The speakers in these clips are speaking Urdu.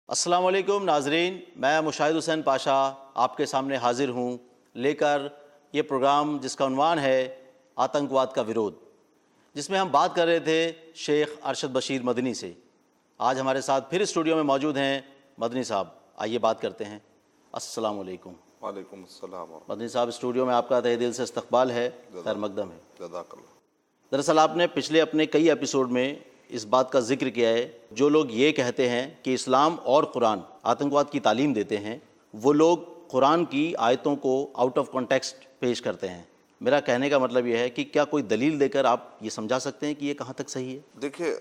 السلام علیکم ناظرین، میں مشاہد حسین پاشا آپ کے سامنے حاضر ہوں لے کر یہ پروگرام جس کا عنوان ہے آتنکواد کا ورود، جس میں ہم بات کر رہے تھے شیخ ارشد بشیر مدنی سے۔ آج ہمارے ساتھ پھر اسٹوڈیو میں موجود ہیں مدنی صاحب، آئیے بات کرتے ہیں۔ السلام علیکم۔ وعلیکم السلام ورحمۃ مدنی صاحب، اسٹوڈیو میں آپ کا تہہ دل سے استقبال ہے، خیر مقدم ہے۔ اللہ، جزاک اللہ۔ دراصل آپ نے پچھلے اپنے کئی ایپیسوڈ میں اس بات کا ذکر کیا ہے، جو لوگ یہ کہتے ہیں کہ اسلام اور قرآن آتنکواد کی تعلیم دیتے ہیں، وہ لوگ قرآن کی آیتوں کو آؤٹ آف کانٹیکسٹ پیش کرتے ہیں۔ میرا کہنے کا مطلب یہ ہے کہ کیا کوئی دلیل دے کر آپ یہ سمجھا سکتے ہیں کہ یہ کہاں تک صحیح ہے؟ دیکھیے،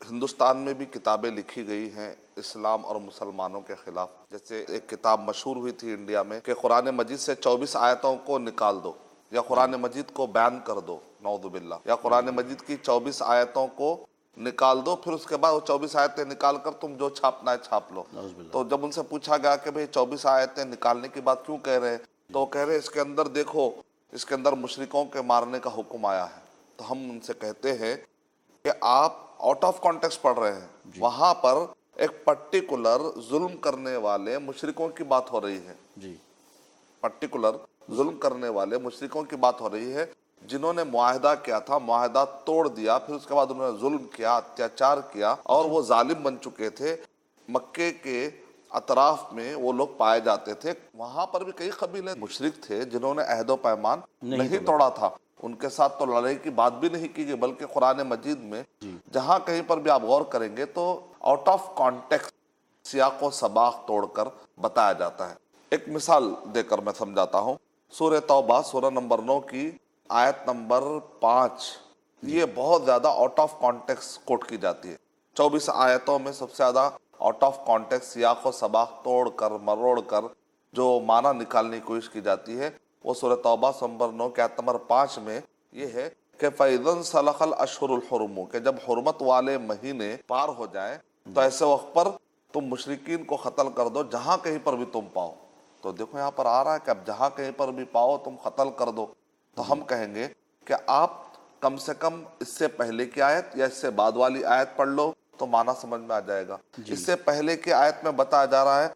ہندوستان میں بھی کتابیں لکھی گئی ہیں اسلام اور مسلمانوں کے خلاف۔ جیسے ایک کتاب مشہور ہوئی تھی انڈیا میں کہ قرآن مجید سے 24 آیتوں کو نکال دو، یا قرآن مجید کو بیان کر دو، نعوذ باللہ، یا قرآن مجید کی 24 آیتوں کو نکال دو، پھر اس کے بعد وہ 24 آیتیں نکال کر تم جو چھاپنا ہے چھاپ لو۔ تو جب ان سے پوچھا گیا کہ بھئی 24 آیتیں نکالنے کی بات کیوں کہہ رہے ہیں، تو وہ کہہ رہے اس کے اندر دیکھو، اس کے اندر مشرکوں کے مارنے کا حکم آیا ہے۔ تو ہم ان سے کہتے ہیں کہ آپ آؤٹ آف کانٹیکسٹ پڑھ رہے ہیں، وہاں پر ایک پرٹیکولر ظلم کرنے والے مشرکوں کی بات ہو رہی ہے، جی، پرٹیکولر ظلم کرنے والے مشرکوں کی بات ہو رہی ہے، جنہوں نے معاہدہ کیا تھا، معاہدہ توڑ دیا، پھر اس کے بعد انہوں نے ظلم کیا، اتیاچار کیا، اور وہ ظالم بن چکے تھے۔ مکے کے اطراف میں وہ لوگ پائے جاتے تھے، وہاں پر بھی کئی قبیلے مشرک تھے جنہوں نے عہد و پیمان نہیں توڑا تھا، ان کے ساتھ تو لڑائی کی بات بھی نہیں کی گئی، بلکہ قرآن مجید میں جہاں کہیں پر بھی آپ غور کریں گے تو آؤٹ آف کانٹیکسٹ سیاق و سباق توڑ کر بتایا جاتا ہے۔ ایک مثال دے کر میں سمجھاتا ہوں۔ سورہ توبہ سورہ نمبر 9 کی آیت نمبر 5، یہ بہت زیادہ آؤٹ آف کانٹیکسٹ کوٹ کی جاتی ہے۔ 24 آیتوں میں سب سے زیادہ آؤٹ آف کانٹیکسٹ سیاق و سباق توڑ کر مروڑ کر جو معنی نکالنے کی کوشش کی جاتی ہے، وہ سورہ توبہ نمبر 9 کے آیت نمبر 5 میں یہ ہے کہ فَإِذَا انْسَلَخَ الْأَشْهُرُ الْحُرُمُ، کہ جب حرمت والے مہینے پار ہو جائیں تو ایسے وقت پر تم مشرکین کو قتل کر دو جہاں کہیں پر بھی تم پاؤ۔ تو دیکھو یہاں پر آ رہا ہے کہ اب جہاں کہیں پر بھی پاؤ تم قتل کر دو۔ تو ہم کہیں گے کہ آپ کم سے کم اس سے پہلے کی آیت یا اس سے بعد والی آیت پڑھ لو تو معنی سمجھ میں آ جائے گا۔ اس سے پہلے کی آیت میں بتایا جا رہا ہے،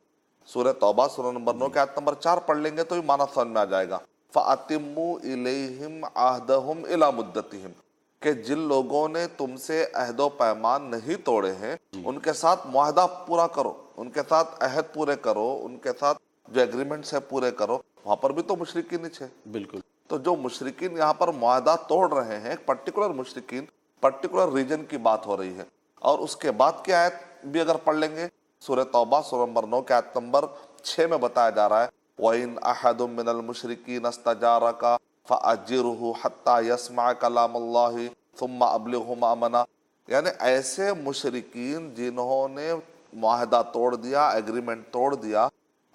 سورہ توبہ سورہ نمبر 9 کے آیت نمبر 4 پڑھ لیں گے تو بھی معنی سمجھ میں آ جائے گا۔ فَأَتِمُّوا إِلَيْهِمْ عَهْدَهُمْ إِلَى مُدَّتِهِمْ، کہ جن لوگوں نے تم سے عہد و پیمان نہیں توڑے ہیں ان کے ساتھ معاہدہ پورا کرو، ان کے ساتھ عہد پورے کرو، ان کے ساتھ جو ایگریمنٹس ہے پورے کرو۔ وہاں پر بھی تو مشرکین ہی تھے۔ بالکل۔ تو جو مشرکین یہاں پر معاہدہ توڑ رہے ہیں، ایک پرٹیکولر مشرکین، پرٹیکولر ریجن کی بات ہو رہی ہے۔ اور اس کے بعد کی آیت بھی اگر پڑھ لیں گے، سورہ توبہ سورہ نمبر 9 کے آیت نمبر 6 میں بتایا جا رہا ہے وَإِنْ أَحَدٌ مِّنَ الْمُشْرِكِينَ اسْتَجَارَكَ فَأَجِرْهُ حَتَّى يَسْمَعَ كَلَامَ اللَّهِ ثُمَّ أَبْلِغْهُ مَأْمَنَهُ، یعنی ایسے مشرکین جنہوں نے معاہدہ توڑ دیا، ایگریمنٹ توڑ دیا،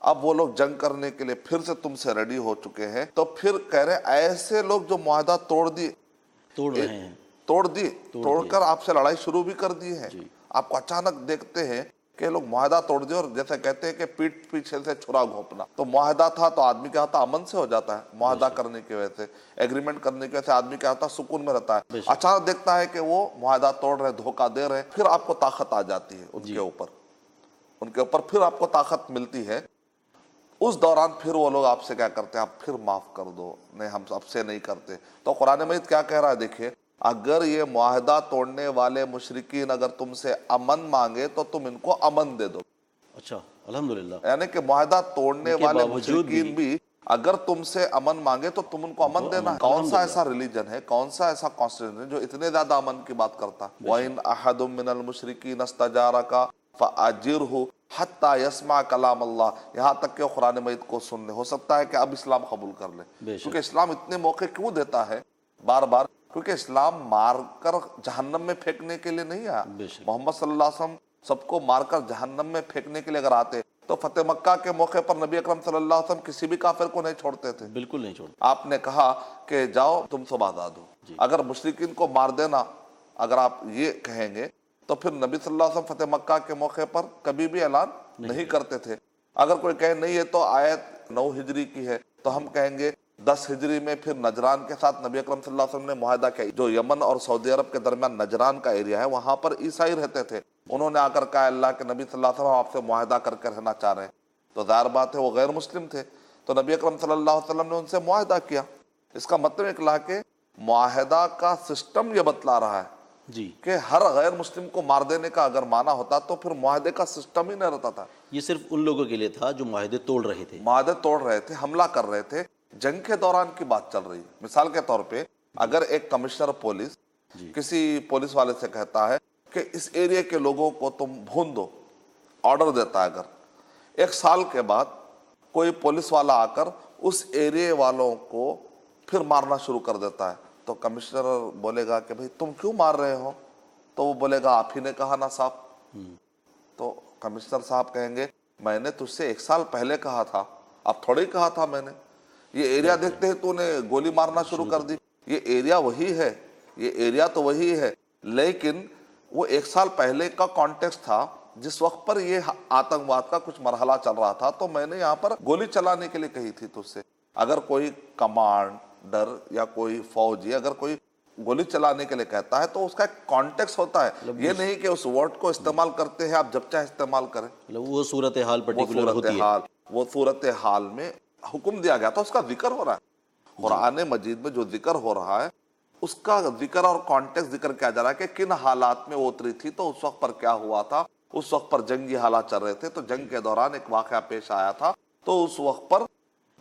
اب وہ لوگ جنگ کرنے کے لیے پھر سے تم سے ریڈی ہو چکے ہیں، تو پھر کہہ رہے ایسے لوگ جو معاہدہ توڑ رہے ہیں، توڑ کر آپ سے لڑائی شروع بھی کر دی ہے، آپ کو اچانک دیکھتے ہیں کہ لوگ معاہدہ توڑ دیا، اور جیسے کہتے ہیں کہ پیٹ پیچھے سے چھرا گھونپنا، تو معاہدہ تھا تو آدمی کیا ہوتا امن سے ہو جاتا ہے، معاہدہ کرنے کی وجہ سے، ایگریمنٹ کرنے کی وجہ سے آدمی کیا ہوتا سکون میں رہتا ہے۔ اچانک دیکھتا ہے کہ وہ معاہدہ توڑ رہے، دھوکہ دے رہے، پھر آپ کو طاقت آ جاتی ہے ان کے اوپر پھر آپ کو طاقت ملتی ہے۔ اس دوران پھر وہ لوگ آپ سے کیا کرتے ہیں، آپ پھر معاف کر دو، نہیں ہم اب سے نہیں کرتے۔ تو قرآن مجید کیا کہہ رہا ہے، دیکھیں، اگر یہ معاہدہ توڑنے والے مشرکین اگر تم سے امن مانگے تو تم ان کو امن دے دو۔ اچھا، الحمدللہ، یعنی کہ معاہدہ توڑنے والے مشرکین بھی اگر تم سے امن مانگے تو تم ان کو امن دینا ہے۔ کون سا ایسا ریلیجن ہے، کون سا ایسا کانسٹیٹیوشن ہے جو اتنے زیادہ امن کی بات کرتا ہے؟ وَإِنْ أَحَدٌ مِّنَ الْمُشْرِكِينَ اسْتَجَارَكَ فَأَجِرْهُ حَتَّى يَسْمَعَ كَلَامَ اللَّهِ، یہاں تک کہ وہ قرآن مجید کو سن لے، ہو سکتا ہے کہ اب اسلام قبول کر لے۔ کیونکہ اسلام اتنے موقع کیوں دیتا ہے بار بار؟ کیونکہ اسلام مار کر جہنم میں پھینکنے کے لیے نہیں آیا۔ محمد صلی اللہ علیہ وسلم سب کو مار کر جہنم میں پھینکنے کے لیے اگر آتے تو فتح مکہ کے موقع پر نبی اکرم صلی اللہ علیہ وسلم کسی بھی کافر کو نہیں چھوڑتے تھے، بالکل نہیں چھوڑتے۔ آپ نے کہا کہ جاؤ تم سب آزاد ہو۔ اگر مشرکین کو مار دینا اگر آپ یہ کہیں گے تو پھر نبی صلی اللہ علیہ وسلم فتح مکہ کے موقع پر کبھی بھی اعلان نہیں کرتے تھے۔ اگر کوئی کہے نہیں یہ تو آیت 9 ہجری کی ہے تو ہم کہیں گے 10 ہجری میں پھر نجران کے ساتھ نبی اکرم صلی اللہ علیہ وسلم نے معاہدہ کیا۔ جو یمن اور سعودی عرب کے درمیان نجران کا ایریا ہے وہاں پر عیسائی رہتے تھے، انہوں نے آ کر کہا اللہ کے نبی صلی اللہ علیہ وسلم آپ سے معاہدہ کر کے رہنا چاہ رہے ہیں، تو ظاہر بات ہے وہ غیر مسلم تھے، تو نبی اکرم صلی اللہ علیہ وسلم نے ان سے معاہدہ کیا۔ اس کا مطلب اکلا کہ معاہدہ کا سسٹم یہ بتلا رہا ہے جی، کہ ہر غیر مسلم کو مار دینے کا اگر معنی ہوتا تو پھر معاہدے کا سسٹم ہی نہیں رہتا تھا۔ یہ صرف ان لوگوں کے لیے تھا جو معاہدے توڑ رہے تھے۔ معاہدے توڑ رہے تھے، حملہ کر رہے تھے، جنگ کے دوران کی بات چل رہی ہے۔ مثال کے طور پہ اگر ایک کمشنر پولیس کسی پولیس والے سے کہتا ہے کہ اس ایریے کے لوگوں کو تم بھون دو، آرڈر دیتا ہے، اگر 1 سال کے بعد کوئی پولیس والا آ کر اس ایریے والوں کو پھر مارنا شروع کر دیتا ہے، تو کمشنر بولے گا کہ بھئی تم کیوں مار رہے ہو؟ تو وہ بولے گا آپ ہی نے کہا نا صاحب۔ تو کمشنر صاحب کہیں گے میں نے تجھ سے 1 سال پہلے کہا تھا، اب تھوڑے ہی کہا تھا میں نے، یہ ایریا دیکھتے ہی تو نے گولی مارنا شروع کر دی۔ یہ ایریا وہی ہے، یہ ایریا تو وہی ہے، لیکن وہ 1 سال پہلے کا کانٹیکسٹ تھا جس وقت پر یہ آتنکواد کا کچھ مرحلہ چل رہا تھا، تو میں نے یہاں پر گولی چلانے کے لیے کہی تھی تجھ سے۔ اگر کوئی کمانڈر یا کوئی فوجی اگر کوئی گولی چلانے کے لیے کہتا ہے تو اس کا ایک کانٹیکس ہوتا ہے، یہ نہیں کہ اس ورڈ کو استعمال کرتے ہیں آپ جب چاہے استعمال کریں۔ مطلب وہ صورتحال پرٹیکولر ہوتی ہے۔ وہ صورتحال میں حکم دیا گیا تھا، اس کا ذکر ہو رہا ہے قرآن مجید میں، جو ذکر ہو رہا ہے اس کا ذکر اور کانٹیکس ذکر کیا جا رہا ہے کہ کن حالات میں وہ اتری تھی، تو اس وقت پر کیا ہوا تھا، اس وقت پر جنگی حالات چل رہے تھے، تو جنگ کے دوران ایک واقعہ پیش آیا تھا، تو اس وقت پر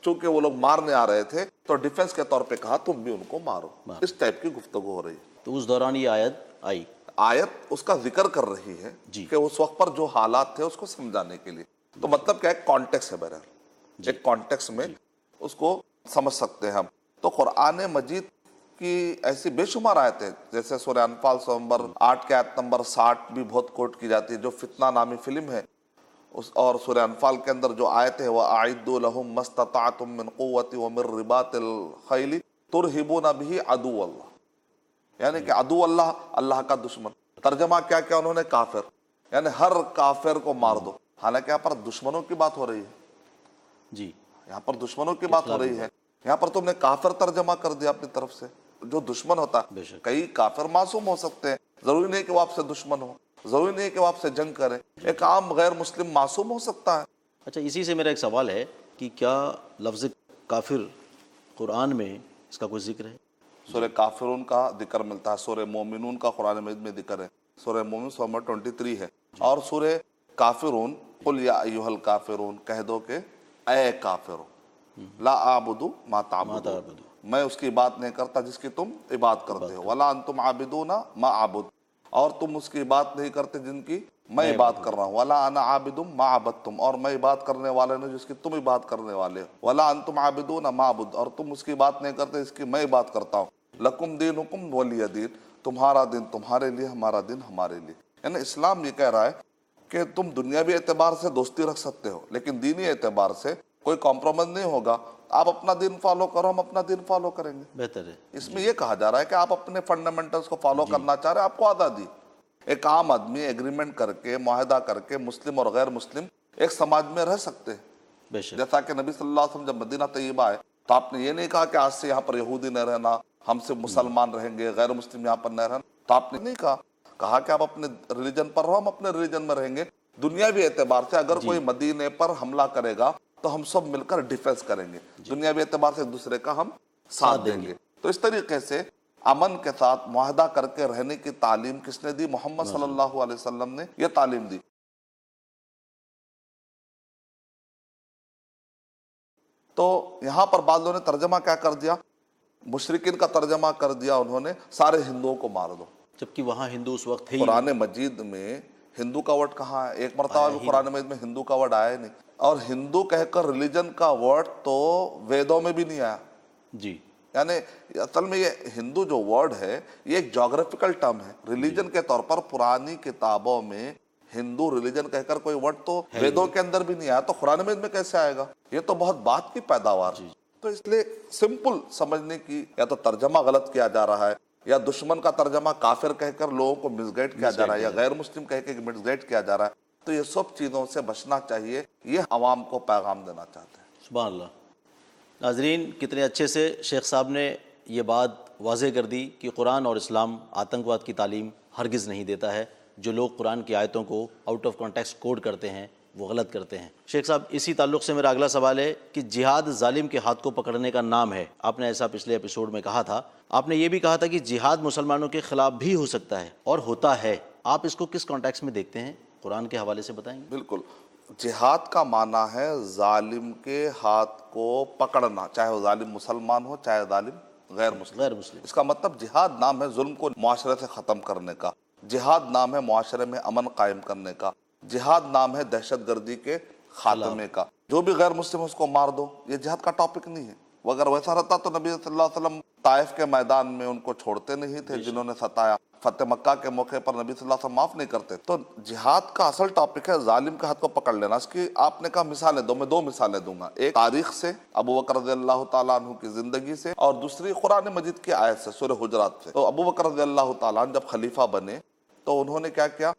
چونکہ وہ لوگ مارنے آ رہے تھے تو ڈیفنس کے طور پہ کہا تم بھی ان کو مارو۔ اس ٹائپ کی گفتگو ہو رہی ہے۔ تو اس دوران یہ آیت آئی، آیت اس کا ذکر کر رہی ہے کہ اس وقت پر جو حالات تھے اس کو سمجھانے کے لیے، تو مطلب کیا ایک کانٹیکس ہے، بہرحال ایک کانٹیکس میں اس کو سمجھ سکتے ہیں ہم۔ تو قرآن مجید کی ایسی بے شمار آیتیں، جیسے سورہ انفال نمبر 8 کے آیت نمبر 60 بھی بہت کوٹ کی جاتی ہے، جو فتنہ نامی فلم ہے، اور سورہ انفال کے اندر جو آیت ہے وَأَعِدُّوا لَهُم مَّا اسْتَطَعْتُم مِّن قُوَّةٍ وَمِن رِّبَاطِ الْخَيْلِ تُرْهِبُونَ بِهِ عَدُوَّ اللَّهِ، یعنی کہ عدو اللہ، اللہ کا دشمن۔ ترجمہ کیا کیا انہوں نے؟ کافر، یعنی ہر کافر کو مار دو۔ حالانکہ یہاں پر دشمنوں کی بات ہو رہی ہے، جی یہاں پر دشمنوں کی بات ہو رہی ہے، یہاں پر تم نے کافر ترجمہ کر دیا اپنی طرف سے۔ جو دشمن ہوتا ہے، کئی کافر معصوم ہو سکتے ہیں، ضروری نہیں کہ وہ آپ سے دشمن ہو، ضروری نہیں کہ وہ آپ سے جنگ کرے، ایک عام غیر مسلم معصوم ہو سکتا ہے۔ اچھا، اسی سے میرا ایک سوال ہے کہ کیا لفظ کافر قرآن میں اس کا کوئی ذکر ہے؟ سورہ کافرون کا ذکر ملتا ہے، سورہ مومنون کا قرآن مجید میں ذکر ہے، سورہ مومن نمبر 23 ہے، اور سورہ کافرون قل یا ایھا الکافرون، کہہ دو کہ اے کافرو، لا اعبد ما تعبدون، میں اس کی عبادت نہیں کرتا جس کی تم عبادت کرتے ہو، ولا انتم عابدون ما اعبد، اور تم اس کی عبادت نہیں کرتے جن کی میں عبادت کر رہا ہوں، ولا انا عابد ما عبدتم، اور میں عبادت کرنے والے نہیں جس کی تم عبادت کرنے والے ہو، ولا انتم عابدون ما اعبد، اور تم اس کی عبادت نہیں کرتے جس کی میں عبادت کرتا ہوں، لکم دینکم ولی دین، تمہارا دین تمہارے لیے، ہمارا دین ہمارے لیے۔ یعنی اسلام یہ کہہ رہا ہے کہ تم دنیاوی اعتبار سے دوستی رکھ سکتے ہو لیکن دینی اعتبار سے کوئی کمپرومائز نہیں ہوگا، آپ اپنا دین فالو کرو، ہم اپنا دین فالو کریں گے۔ بہتر ہے۔ اس میں یہ کہا جا رہا ہے کہ آپ اپنے فنڈامنٹلز کو فالو کرنا چاہ رہے ہیں، آپ کو آزادی۔ ایک عام آدمی ایگریمنٹ کر کے، معاہدہ کر کے، مسلم اور غیر مسلم ایک سماج میں رہ سکتے ہیں۔ بے شک۔ جیسا کہ نبی صلی اللہ علیہ وسلم جب مدینہ طیبہ آئے تو آپ نے یہ نہیں کہا کہ آج سے یہاں پر یہودی نہیں رہنا، ہم سے مسلمان رہیں گے، غیر مسلم یہاں پر نہیں رہنا، تو آپ نے نہیں کہا کہ آپ اپنے ریلیجن پر رہو، ہم اپنے ریلیجن میں رہیں گے۔ دنیاوی اعتبار سے اگر کوئی مدینے پر حملہ کرے گا تو ہم سب مل کر ڈیفنس کریں گے، دنیاوی اعتبار سے ایک دوسرے کا ہم ساتھ دیں گے۔ تو اس طریقے سے امن کے ساتھ معاہدہ کر کے رہنے کی تعلیم کس نے دی؟ محمد صلی اللہ علیہ وسلم نے یہ تعلیم دی۔ تو یہاں پر بعض لوگوں نے ترجمہ کیا کر دیا؟ مشرکین کا ترجمہ کر دیا انہوں نے، سارے ہندوؤں کو مار دو، جبکہ وہاں ہندو اس وقت تھے ہی قرآن مجید میں ہندو کا ورڈ کہاں ہے؟ ایک مرتبہ بھی قرآن مجید میں ہندو کا ورڈ آیا ہی نہیں، اور ہندو کہہ کر ریلیجن کا ورڈ تو ویدوں میں بھی نہیں آیا۔ جی، یعنی اصل میں یہ ہندو جو ورڈ ہے یہ ایک جغرافیکل ٹرم ہے، ریلیجن کے طور پر پرانی کتابوں میں ہندو ریلیجن کہہ کر کوئی ورڈ تو ویدوں کے اندر بھی نہیں آیا، تو قرآن مجید میں کیسے آئے گا؟ یہ تو بہت بات کی پیداوار ہے۔ تو اس لیے سمپل سمجھنے کی، یا تو ترجمہ غلط کیا جا رہا ہے، یا دشمن کا ترجمہ کافر کہہ کر لوگوں کو مس گائیڈ کیا جا رہا ہے، یا غیر مسلم کہہ کے مس گائیڈ کیا جا رہا ہے، تو یہ سب چیزوں سے بچنا چاہیے، یہ عوام کو پیغام دینا چاہتے ہیں۔ سبحان اللہ۔ ناظرین، کتنے اچھے سے شیخ صاحب نے یہ بات واضح کر دی کہ قرآن اور اسلام آتنکواد کی تعلیم ہرگز نہیں دیتا ہے، جو لوگ قرآن کی آیتوں کو آؤٹ آف کانٹیکسٹ کوڈ کرتے ہیں وہ غلط کرتے ہیں۔ شیخ صاحب، اسی تعلق سے میرا اگلا سوال ہے کہ جہاد ظالم کے ہاتھ کو پکڑنے کا نام ہے، آپ نے ایسا پچھلے ایپیسوڈ میں کہا تھا۔ آپ نے یہ بھی کہا تھا کہ جہاد مسلمانوں کے خلاف بھی ہو سکتا ہے اور ہوتا ہے، آپ اس کو کس کانٹیکسٹ میں دیکھتے ہیں؟ قرآن کے حوالے سے بتائیں گے؟ بالکل، جہاد کا معنی ہے ظالم کے ہاتھ کو پکڑنا، چاہے وہ ظالم مسلمان ہو چاہے ظالم غیر مسلم۔ اس کا مطلب جہاد نام ہے ظلم کو معاشرے سے ختم کرنے کا، جہاد نام ہے معاشرے میں امن قائم کرنے کا، جہاد نام ہے دہشت گردی کے خاتمے کا۔ جو بھی غیر مسلم اس کو مار دو، یہ جہاد کا ٹاپک نہیں ہے۔ وہ اگر ویسا رہتا تو نبی صلی اللہ علیہ وسلم طائف کے میدان میں ان کو چھوڑتے نہیں تھے جنہوں نے ستایا، فتح مکہ کے موقع پر نبی صلی اللہ علیہ وسلم معاف نہیں کرتے۔ تو جہاد کا اصل ٹاپک ہے ظالم کے ہاتھ کو پکڑ لینا۔ اس کی آپ نے کہا مثالیں دو، میں دو مثالیں دوں گا، ایک تاریخ سے ابو بکر رضی اللہ تعالیٰ عنہ کی زندگی سے، اور دوسری قرآن مجید کی آیت سے، سورہ حجرات سے۔ تو ابو بکر رضی اللہ تعالیٰ عنہ جب خلیفہ بنے تو انہوں نے کیا کیا؟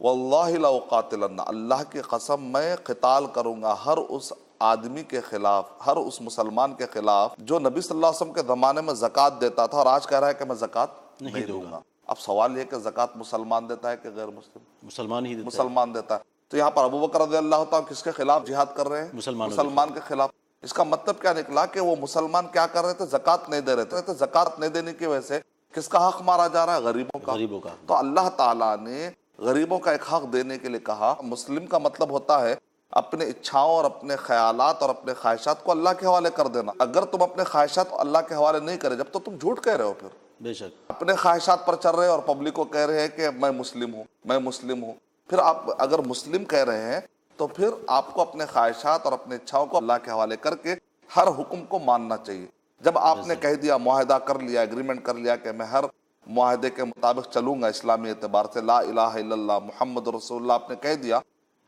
واللہ لاقاتلن، اللہ کی قسم میں قتال کروں گا ہر اس آدمی کے خلاف، ہر اس مسلمان کے خلاف جو نبی صلی اللہ علیہ وسلم کے زمانے میں زکوٰۃ دیتا تھا اور آج کہہ رہا ہے کہ میں زکوٰۃ نہیں دوں گا۔ اب سوال یہ کہ زکوٰۃ مسلمان دیتا ہے کہ غیر مسلم؟ مسلمان ہی دیتا ہے۔ مسلمان دیتا ہے۔ تو یہاں پر ابو بکر رضی اللہ تعالیٰ کس کے خلاف جہاد کر رہے ہیں؟ مسلمان کے خلاف۔ اس کا مطلب کیا نکلا کہ وہ مسلمان کیا کر رہے تھے؟ زکوٰۃ نہیں دے رہے تھے۔ زکوٰۃ نہیں دینے کی وجہ سے کس کا حق مارا جا رہا ہے؟ غریبوں کا۔ تو اللہ تعالیٰ نے غریبوں کا ایک حق دینے کے لیے کہا۔ مسلم کا مطلب ہوتا ہے اپنے اچھاؤں اور اپنے خیالات اور اپنے خواہشات کو اللہ کے حوالے کر دینا۔ اگر تم اپنے خواہشات اللہ کے حوالے نہیں کرے، جب تو تم جھوٹ کہہ رہے ہو، پھر بے شک اپنے خواہشات پر چل رہے اور پبلک کو کہہ رہے ہیں کہ میں مسلم ہوں، میں مسلم ہوں۔ پھر آپ اگر مسلم کہہ رہے ہیں تو پھر آپ کو اپنے خواہشات اور اپنے اچھاؤں کو اللہ کے حوالے کر کے ہر حکم کو ماننا چاہیے۔ جب آپ نے کہہ دیا، معاہدہ کر لیا، ایگریمنٹ کر لیا کہ میں ہر معاہدے کے مطابق چلوں گا اسلامی اعتبار سے، لا الہ الا اللہ محمد رسول اللہ آپ نے کہہ دیا،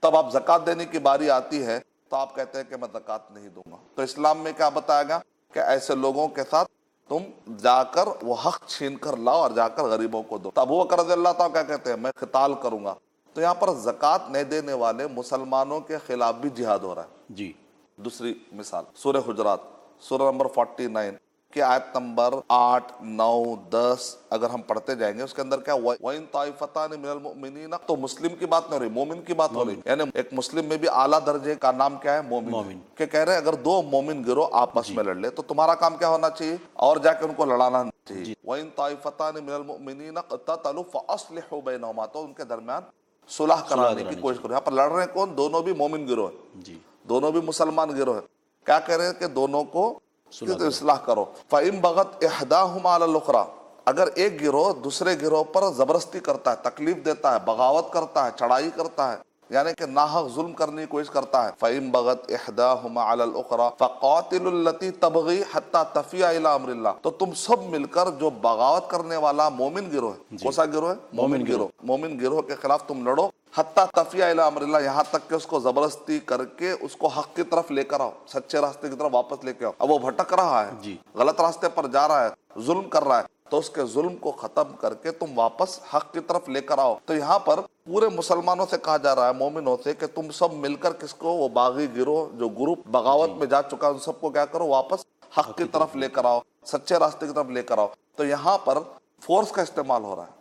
تب آپ زکوٰۃ دینے کی باری آتی ہے تو آپ کہتے ہیں کہ میں زکوٰۃ نہیں دوں گا۔ تو اسلام میں کیا بتایا گا کہ ایسے لوگوں کے ساتھ تم جا کر وہ حق چھین کر لاؤ اور جا کر غریبوں کو دو۔ تو ابو بکر رضی اللہ تعالیٰ کیا کہتے ہیں؟ میں قتال کروں گا۔ تو یہاں پر زکوٰۃ نہیں دینے والے مسلمانوں کے خلاف بھی جہاد ہو رہا ہے۔ جی۔ دوسری مثال سورہ حجرات، سورہ نمبر 49 کی آیت نمبر 8، 9، 10 اگر ہم پڑھتے جائیں گے، اس کے اندر کیا ہوا؟ وَإِن طَائِفَتَانِ مِنَ الْمُؤْمِنِينَ، تو مسلم کی بات نہیں ہو رہی، مومن کی بات ہو رہی، یعنی ایک مسلم میں بھی اعلیٰ درجے کا نام کیا ہے؟ مومن۔ کہ کہہ رہے ہیں اگر دو مومن گروہ آپس میں لڑ لے تو تمہارا کام کیا ہونا چاہیے؟ اور جا کے ان کو لڑانا چاہیے۔ وَإِن طَائِفَتَانِ مِنَ الْمُؤْمِنِينَ اقْتَتَلُوا فَأَصْلِحُوا بَيْنَهُمَا، تو ان کے درمیان صلح کرانے کی کوشش کرو۔ یہاں پر لڑ رہے ہیں کون؟ دونوں بھی مومن گروہ ہیں، دونوں بھی مسلمان گروہ ہیں۔ کیا کہہ رہے ہیں کہ دونوں کو اصلاح کرو۔ فَإِن بَغَتْ إِحْدَاهُمَا عَلَى الْأُخْرَى، اگر ایک گروہ دوسرے گروہ پر زبردستی کرتا ہے، تکلیف دیتا ہے، بغاوت کرتا ہے، چڑھائی کرتا ہے، یعنی کہ ناحق ظلم کرنے کی کوشش کرتا ہے، فَإِن بَغَتْ إِحْدَاهُمَا عَلَى الْأُخْرَى فَقَاتِلُوا الَّتِي تَبْغِي حَتَّى تَفِيَ إِلَىٰ أَمْرِ اللَّهِ، تو تم سب مل کر جو بغاوت کرنے والا مومن گروہ ہے، کون سا گروہ ہے؟ مومن گروہ۔ مومن گروہ کے خلاف تم لڑو، حتیٰ تفیہ الی امر اللہ، یہاں تک کہ اس کو زبردستی کر کے اس کو حق کی طرف لے کر آؤ، سچے راستے کی طرف واپس لے کے آؤ۔ اب وہ بھٹک رہا ہے، غلط راستے پر جا رہا ہے، ظلم کر رہا ہے، تو اس کے ظلم کو ختم کر کے تم واپس حق کی طرف لے کر آؤ۔ تو یہاں پر پورے مسلمانوں سے کہا جا رہا ہے، مومنوں سے، کہ تم سب مل کر کس کو؟ وہ باغی گروہ جو گروپ بغاوت میں جا چکا ہے، ان سب کو کیا کرو؟ واپس حق کی طرف لے کر آؤ، سچے راستے کی طرف لے کر آؤ۔ تو یہاں پر فورس کا استعمال ہو رہا ہے،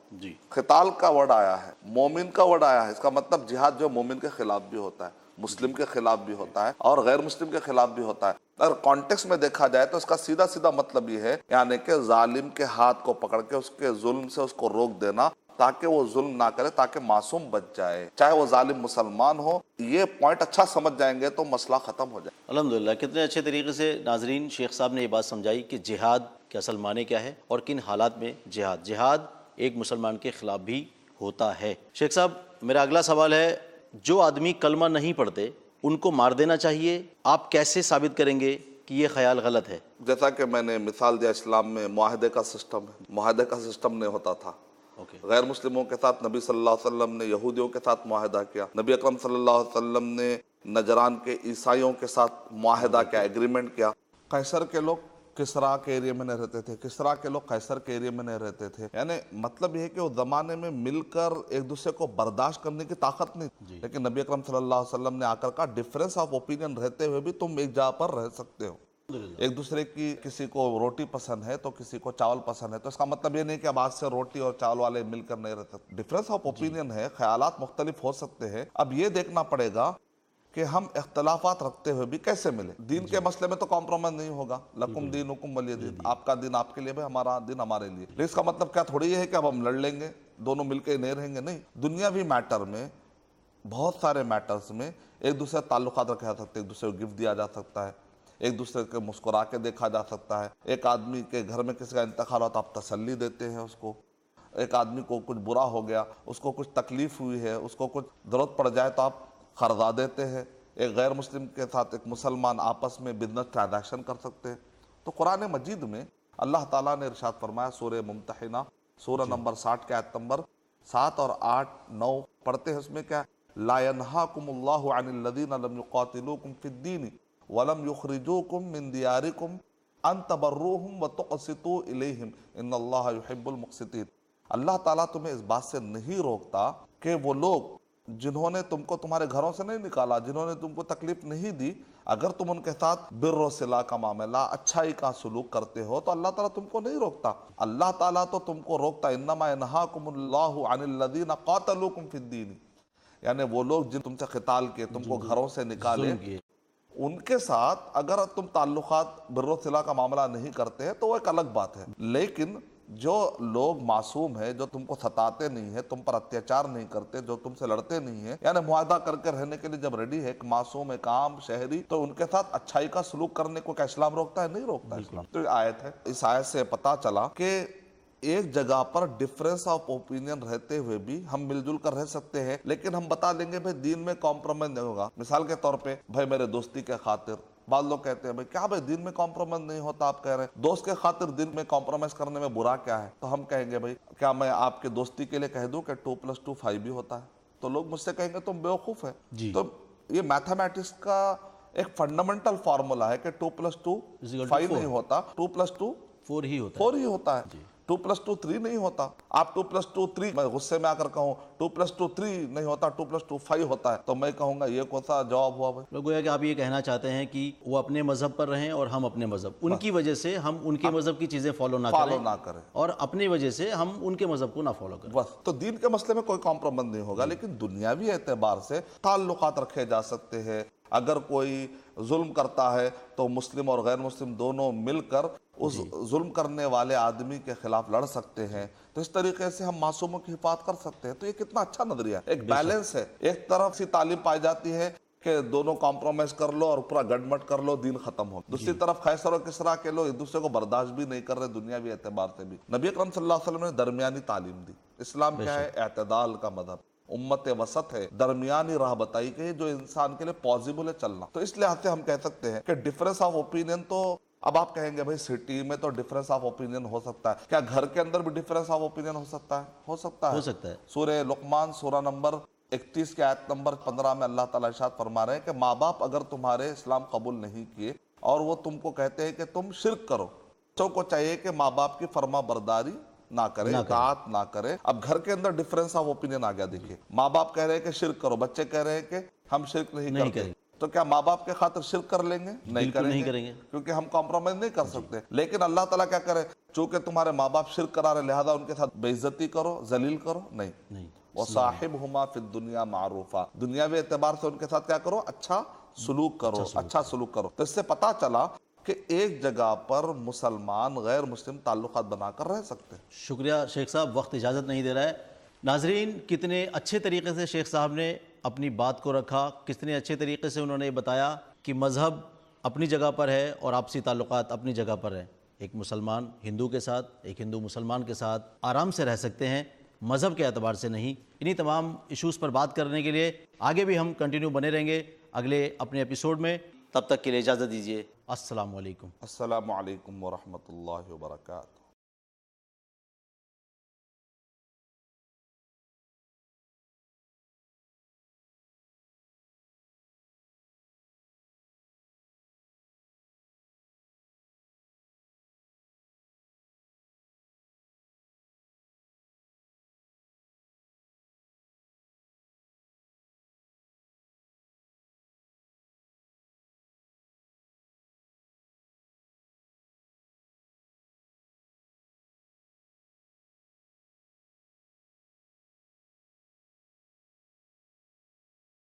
قتال کا ورڈ آیا ہے، مومن کا ورڈ آیا ہے۔ اس کا مطلب جہاد جو مومن کے خلاف بھی ہوتا ہے، مسلم کے خلاف بھی ہوتا ہے اور غیر مسلم کے خلاف بھی ہوتا ہے۔ اگر کانٹیکس میں دیکھا جائے تو اس کا سیدھا سیدھا مطلب یہ ہے، یعنی کہ ظالم کے ہاتھ کو پکڑ کے اس کے ظلم سے اس کو روک دینا، تاکہ وہ ظلم نہ کرے، تاکہ معصوم بچ جائے، چاہے وہ ظالم مسلمان ہو۔ یہ پوائنٹ اچھا سمجھ جائیں گے تو مسئلہ ختم ہو جائے۔ الحمدللہ، کتنے اچھے طریقے سے ناظرین شیخ صاحب نے یہ بات سمجھائی کہ جہاد کے اصل معنی کیا ہے اور کن حالات میں جہاد ایک مسلمان کے خلاف بھی ہوتا ہے۔ شیخ صاحب، میرا اگلا سوال ہے، جو آدمی کلمہ نہیں پڑھتے ان کو مار دینا چاہیے، آپ کیسے ثابت کریں گے کہ یہ خیال غلط ہے؟ جیسا کہ میں نے مثال دیا، اسلام میں معاہدے کا سسٹم ہے، معاہدے کا سسٹم نہیں ہوتا تھا۔ غیر مسلموں کے ساتھ نبی صلی اللہ علیہ وسلم نے یہودیوں کے ساتھ معاہدہ کیا، نبی اکرم صلی اللہ علیہ وسلم نے نجران کے عیسائیوں کے ساتھ معاہدہ کیا، ایگریمنٹ کیا۔ قیصر کے لوگ کسرا کے ایریا میں نہیں رہتے تھے، کسرا کے لوگ قیصر کے ایریا میں نہیں رہتے تھے، یعنی مطلب یہ ہے کہ اس زمانے میں مل کر ایک دوسرے کو برداشت کرنے کی طاقت نہیں تھی، لیکن نبی اکرم صلی اللہ علیہ وسلم نے آ کر کہا ڈفرینس آف اوپینین رہتے ہوئے بھی تم ایک جگہ پر رہ سکتے ہو۔ ایک دوسرے کی کسی کو روٹی پسند ہے تو کسی کو چاول پسند ہے، تو اس کا مطلب یہ نہیں کہ اب آج سے روٹی اور چاول والے مل کر نہیں رہتے. ڈفرینس آف اوپینین ہے، خیالات مختلف ہو سکتے ہیں. اب یہ دیکھنا پڑے گا کہ ہم اختلافات رکھتے ہوئے بھی کیسے ملے. دین کے مسئلے میں تو کمپرومائز نہیں ہوگا. لکم دینکم ولی دین، آپ کا دین آپ کے لیے، ہمارا دین ہمارے لیے. لیکن اس کا مطلب کیا تھوڑی یہ ہے کہ اب ہم لڑ لیں گے، دونوں مل کے نہیں رہیں گے. نہیں، دنیاوی میٹر میں، بہت سارے میٹرز میں ایک دوسرے تعلقات رکھے جا سکتے ہیں. ایک دوسرے کو گفٹ دیا جا سکتا ہے، ایک دوسرے کے مسکرا کے دیکھا جا سکتا ہے. ایک آدمی کے گھر میں کسی کا انتقال ہو تو آپ تسلی دیتے ہیں اس کو. ایک آدمی کو کچھ برا ہو گیا، اس کو کچھ تکلیف ہوئی ہے، اس کو کچھ ضرورت پڑ جائے تو آپ قرضہ دیتے ہیں. ایک غیر مسلم کے ساتھ ایک مسلمان آپس میں بزنس ٹرانزیکشن کر سکتے ہیں. تو قرآن مجید میں اللہ تعالیٰ نے ارشاد فرمایا، سورہ ممتحنہ سورہ نمبر 60 کے آیت نمبر 7 اور 8 9 پڑھتے ہیں. اس میں کیا؟ لا ينہاکم اللہ عن الذین لم یقاتلوکم فی الدین ولم یخرجوکم من دیارکم ان تبروہم وتقسطوا الیہم ان اللہ یحب المقسطین. اللہ تعالیٰ تمہیں اس بات سے نہیں روکتا کہ وہ لوگ جنہوں نے تم کو تمہارے گھروں سے نہیں نکالا، جنہوں نے تم کو تکلیف نہیں دی، اگر تم ان کے ساتھ بر و صلہ کا معاملہ، اچھائی کا سلوک کرتے ہو تو اللہ تعالیٰ تم کو نہیں روکتا. اللہ تعالیٰ تو تم کو روکتا. انما ینہاکم اللہ عن الذین قاتلوکم فی الدین، یعنی وہ لوگ جن تم سے قتال کیے، تم کو گھروں سے نکالے، ان کے ساتھ اگر تم تعلقات بر و صلہ کا معاملہ نہیں کرتے ہیں تو وہ ایک الگ بات ہے. لیکن جو لوگ معصوم ہیں، جو تم کو ستاتے نہیں ہیں، تم پر اتیاچار نہیں کرتے، جو تم سے لڑتے نہیں ہیں، یعنی معاہدہ کر کے رہنے کے لیے جب ریڈی ہے ایک معصوم، ایک عام شہری، تو ان کے ساتھ اچھائی کا سلوک کرنے کو کیا اسلام روکتا ہے؟ نہیں روکتا اسلام. تو یہ آیت ہے. اس آیت سے پتہ چلا کہ ایک جگہ پر ڈفرینس آف اوپینین رہتے ہوئے بھی ہم مل جل کر رہ سکتے ہیں. لیکن ہم بتا دیں گے بھائی دین میں کمپرومائز نہیں ہوگا. مثال کے طور پہ بھائی میرے دوستی کے خاطر، بعض لوگ کہتے ہیں بھائی کیا بھائی دین میں کمپرومائز نہیں ہوتا؟ آپ کہہ رہے ہیں دوست کے خاطر دین میں کمپرومائز کرنے میں برا کیا ہے؟ تو ہم کہیں گے بھائی کیا میں آپ کے دوستی کے لیے کہہ دوں کہ 2+2 5 بھی ہوتا ہے؟ تو لوگ مجھ سے کہیں گے تم بیوقوف ہے. تو یہ میتھمیٹکس کا ایک فنڈامنٹل فارمولا ہے کہ 2+2 5 نہیں ہوتا، 2+2 4 ہی ہوتا ہے. 4 ہی ہوتا ہے. 2+2 3 نہیں ہوتا. آپ 2+2 3 میں غصے میں آ کر کہوں 2+2 3 نہیں ہوتا، 2+2 5 ہوتا ہے، تو میں کہوں گا یہ کون سا جواب ہوا بھائی؟ لوگ گویا کہ آپ یہ کہنا چاہتے ہیں کہ وہ اپنے مذہب پر رہیں اور ہم اپنے مذہب، ان کی وجہ سے ہم ان کے مذہب کی چیزیں فالو نہ کریں اور اپنی وجہ سے ہم ان کے مذہب کو نہ فالو کریں. بس. تو دین کے مسئلے میں کوئی کمپرومائز نہیں ہوگا. لیکن دنیاوی اعتبار سے تعلقات رکھے جا سکتے ہیں. اگر کوئی ظلم کرتا ہے تو مسلم اور غیر مسلم دونوں مل کر اس ظلم کرنے والے آدمی کے خلاف لڑ سکتے ہیں. تو اس طریقے سے ہم معصوموں کی حفاظت کر سکتے ہیں. تو یہ کتنا اچھا نظریہ ہے. ایک بیلنس ہے. ایک طرف سے تعلیم پائی جاتی ہے کہ دونوں کمپرومائز کر لو اور پورا گڈمٹ کر لو، دین ختم ہو. دوسری طرف قیصر و کسریٰ کے لوگ ایک دوسرے کو برداشت بھی نہیں کر رہے دنیاوی اعتبار سے بھی. نبی اکرم صلی اللہ علیہ وسلم نے درمیانی تعلیم دی. اسلام کیا ہے؟ اعتدال کا مذہب، امت وسط ہے، درمیانی راہ بتائی کہ جو انسان کے لیے پاسبل ہے چلنا. تو اس لحاظ سے ہم کہہ سکتے ہیں کہ ڈفرینس آف اوپینین، تو اب آپ کہیں گے بھائی سٹی میں تو ڈفرینس آف اوپینین ہو سکتا ہے، کیا گھر کے اندر بھی ڈفرینس آف اوپینین ہو سکتا ہے؟ ہو سکتا ہے. سورہ لقمان سورہ نمبر 31 کے آیت نمبر 15 میں اللہ تعالیٰ ارشاد فرما رہے ہیں کہ ماں باپ اگر تمہارے اسلام قبول نہیں کیے اور وہ تم کو کہتے ہیں کہ تم شرک کرو، بچوں کو چاہیے کہ ماں باپ کی فرما برداری نہ کرے، اطاعت نہ کرے. اب گھر کے اندر ڈفرینس آف اوپینین آ گیا. دیکھیے ماں باپ کہہ رہے ہیں کہ شرک کرو، بچے کہہ رہے ہیں کہ ہم شرک نہیں کرتے. تو کیا ماں باپ کے خاطر شرک کر لیں گے؟ نہیں کریں گے، کیونکہ ہم کمپرومائز نہیں کر سکتے. لیکن اللہ تعالیٰ کیا کرے؟ چونکہ تمہارے ماں باپ شرک کرا رہے لہذا ان کے ساتھ بے عزتی کرو، ذلیل کرو. نہیں. وَصَاحِبْهُمَا فِي الدُّنْيَا مَعْرُوفًا، دنیاوی اعتبار سے ان کے ساتھ کیا کرو؟ اچھا سلوک کرو، اچھا سلوک کرو. تو اس سے پتا چلا کہ ایک جگہ پر مسلمان غیر مسلم تعلقات بنا کر رہ سکتے ہیں. شکریہ شیخ صاحب، وقت اجازت نہیں دے رہا ہے. ناظرین، کتنے اچھے طریقے سے شیخ صاحب نے اپنی بات کو رکھا، کتنے اچھے طریقے سے انہوں نے بتایا کہ مذہب اپنی جگہ پر ہے اور آپسی تعلقات اپنی جگہ پر ہیں. ایک مسلمان ہندو کے ساتھ، ایک ہندو مسلمان کے ساتھ آرام سے رہ سکتے ہیں، مذہب کے اعتبار سے نہیں. انہی تمام ایشوز پر بات کرنے کے لیے آگے بھی ہم کنٹینیو بنے رہیں گے اگلے اپنے ایپیسوڈ میں. تب تک کے لیے اجازت دیجیے. السلام علیکم. السلام علیکم ورحمۃ اللہ وبرکاتہ.